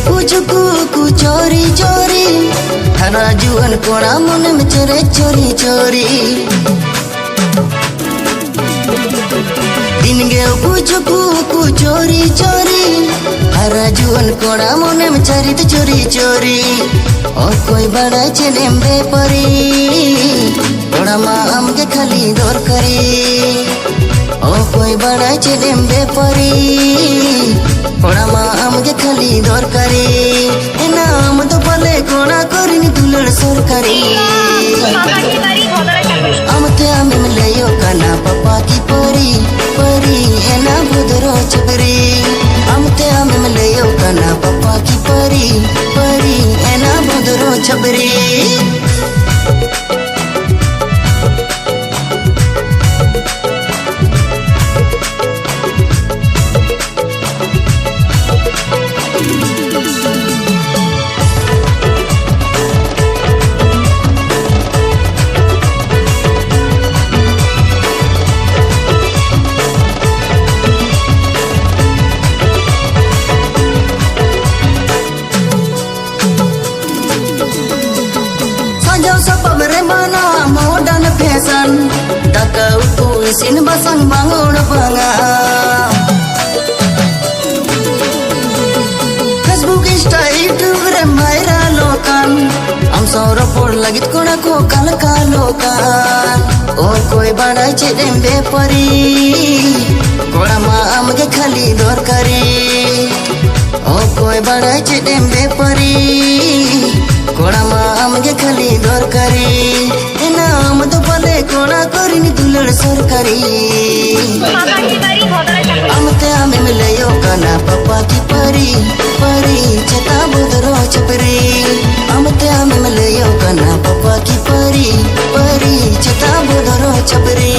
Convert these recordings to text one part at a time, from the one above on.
pujuku ku cori cori Hana juan kona mone mencere cori cori Dinge pujuku ku cori cori Hara juan kona mone mencari tu cori cori Oh koi bada cenembe pari Kona ma amge khali dor kari Oh koi bada cenembe pari Kona ma amge khali dor kari Ena am to pale kona korini dulur sorkari Amte ame melayo kana papa ki pari pari ena budro chakri Amte ame melayo kana papa ki pari pari ena budro chakri Taka upu isin basang bangun banga Facebook Insta YouTube re maira lokan Am saura por lagit kona ko kal kalokan Oh koi badai chedembe pari Kona ma amge khali dor kari Oh koi badai chedembe pari Kona ma amge khali dor kari Ena am to pale kona korini dulur sorkari Amte ame melayo kana papa ki pari pari cheta budro chapri Amte ame melayo kana papa ki pari pari cheta budro chapri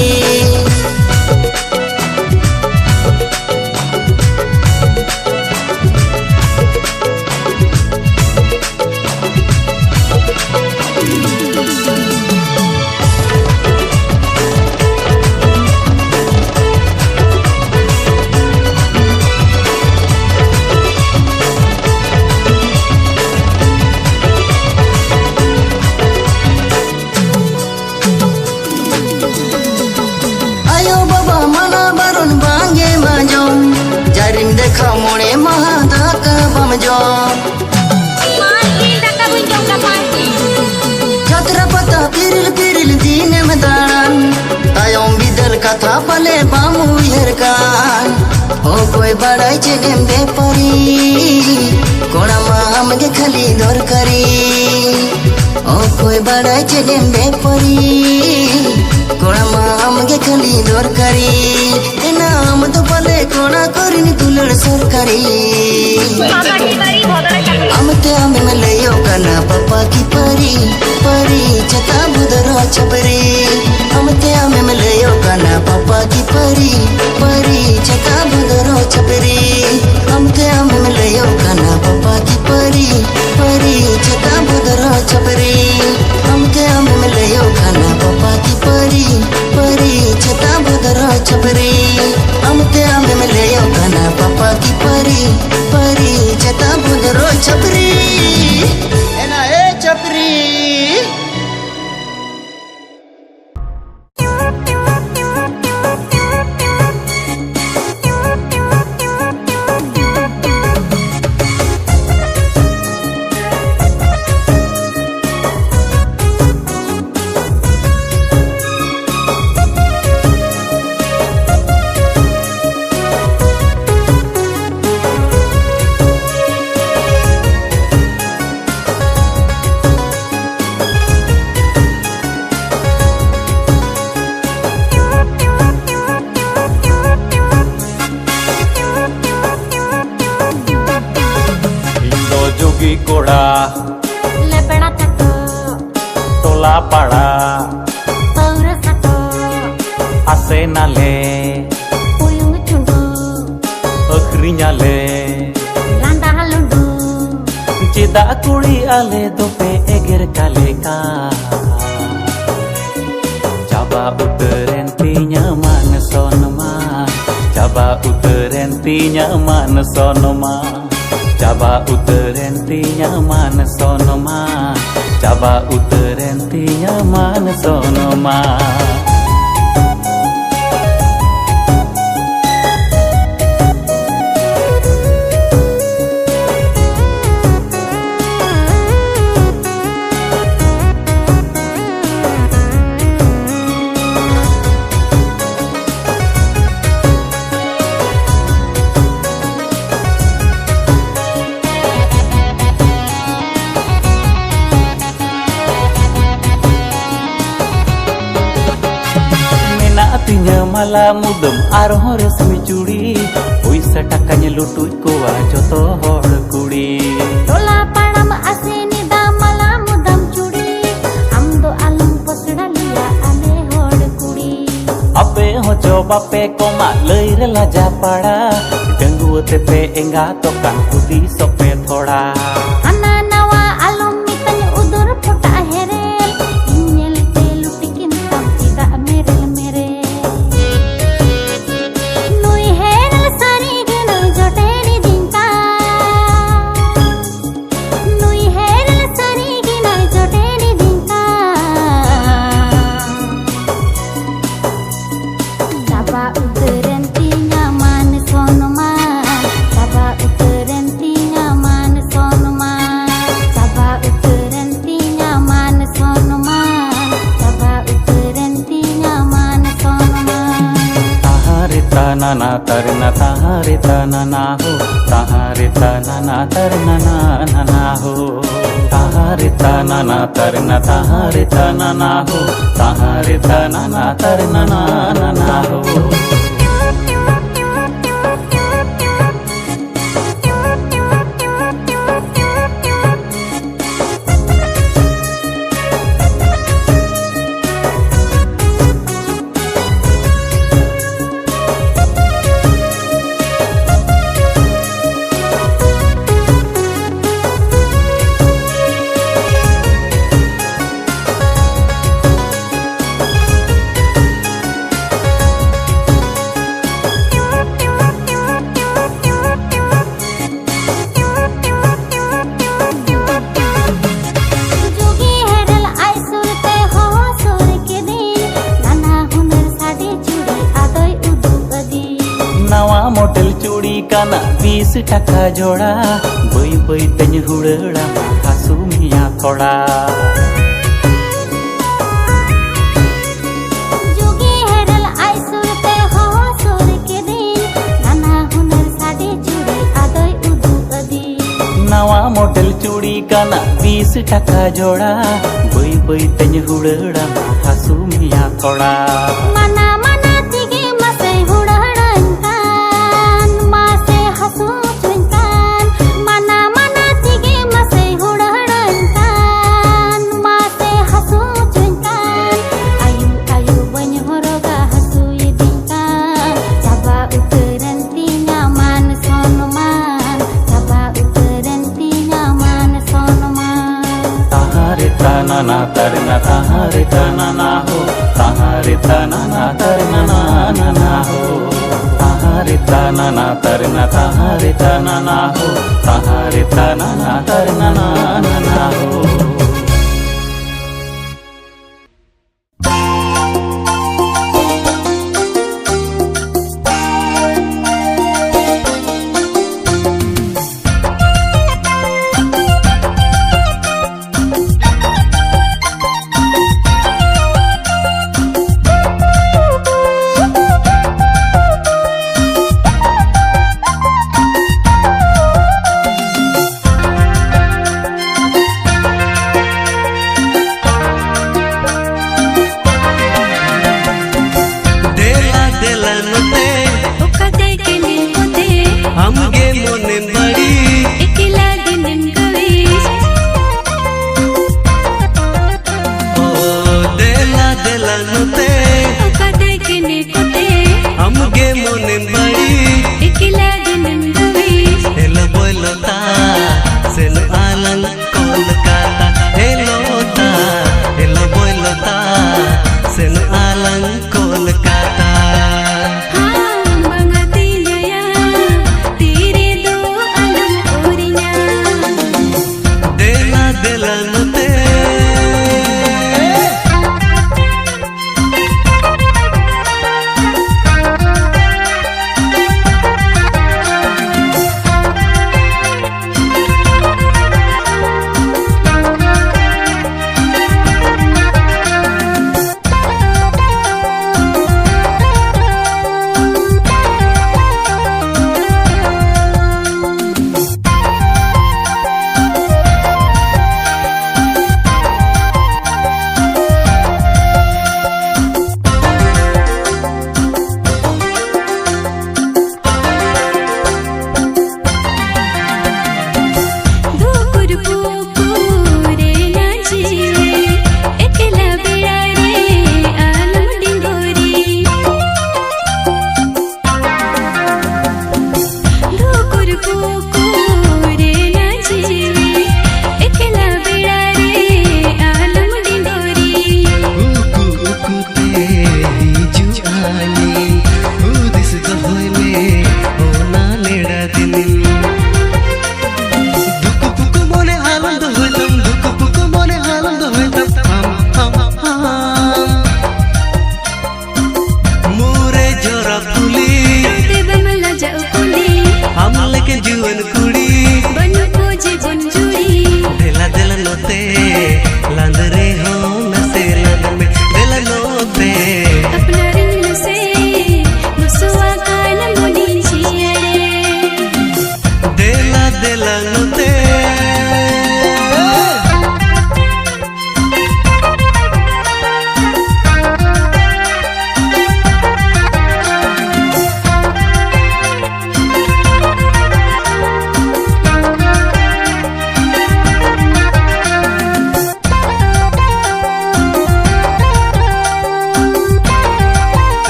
Khamone mahadaka bamjo Jatra pata piril piril dine medaran Tayom bidal katha pale bamu yerkan Oh koi badai chedembe pari Kona ma amge khali dor kari Oh koi badai chedembe pari Kona ma amge khali dor kari Ena am to pale kona korini dulur sorkari Amte ame melayo kana papa ki pari pari cheta budro chapri Amte ame melayo kana papa ki pari pari cheta budro chapri Amte ame melayo kana papa ki pari pari cheta budro chapri Amte ame melayo kana papa ki pari pari cheta budro chapri Amte ame melayo kana papa ki pari pari cheta budro chapri Ena chapri कोड़ा लेपड़ा तको टोला पाड़ा पौर सको आसे नाले पुयुंग चुंडू अखरिኛले लांदा हलुंडू चेदा कुड़ी आले दोपे एगर काले का Coba uterin tinya mana sonoma Coba uterin tinya mana sonoma Coba uterin tinyaman sonoma, coba uterin tinyaman sonoma. Tinya malah mudem arho resmi curi, puisa takanya lutut kuwa joto hor kuri. Tola padam asini da malah mudam curi, amdo alum posda liya ane hod kuri. Ape ho coba pe koma leir laja pada, denggu tepe enga tokan putih sope thoda. Ana nawa alum mitan udur pota herel, inyel te lutikin tam tidak merel mere. Nana tarna tahari tanana ho, tahari tanana tarna nana ho, tahari tanana tarna tahari tanana ho, tahari tanana tarna nana ho. Motel चूड़ी काना 20 टका जोड़ा, बई बई तन हुड़ड़ा हासू मिया थोड़ा। जुगी हेरल आई सुरते हो सुर के दिन, नाना हुनर साडे चूड़ी आदय उदू अदी। नवा मोटेल चूड़ी काना 20 टका जोड़ा, बई बई तन हुड़ड़ा हासू मिया थोड़ा। मना मना तिगे मसे हुड़ड़न कान, मासे हसू चुनकान। मना मना तिगे मसे हुड़ड़न कान, मासे हसू चुनकान। आयु आयु बन हरोगा हसू यदिकान, चाबा उतरन तिnya man sonoman, चाबा उतरन तिnya man sonoman। tahari tanana tarna tahari tanana ho, tahari tanana tarna nana ho, tahari tanana tarna tahari tanana ho, tahari tanana tarna nana ho. हमगे मोने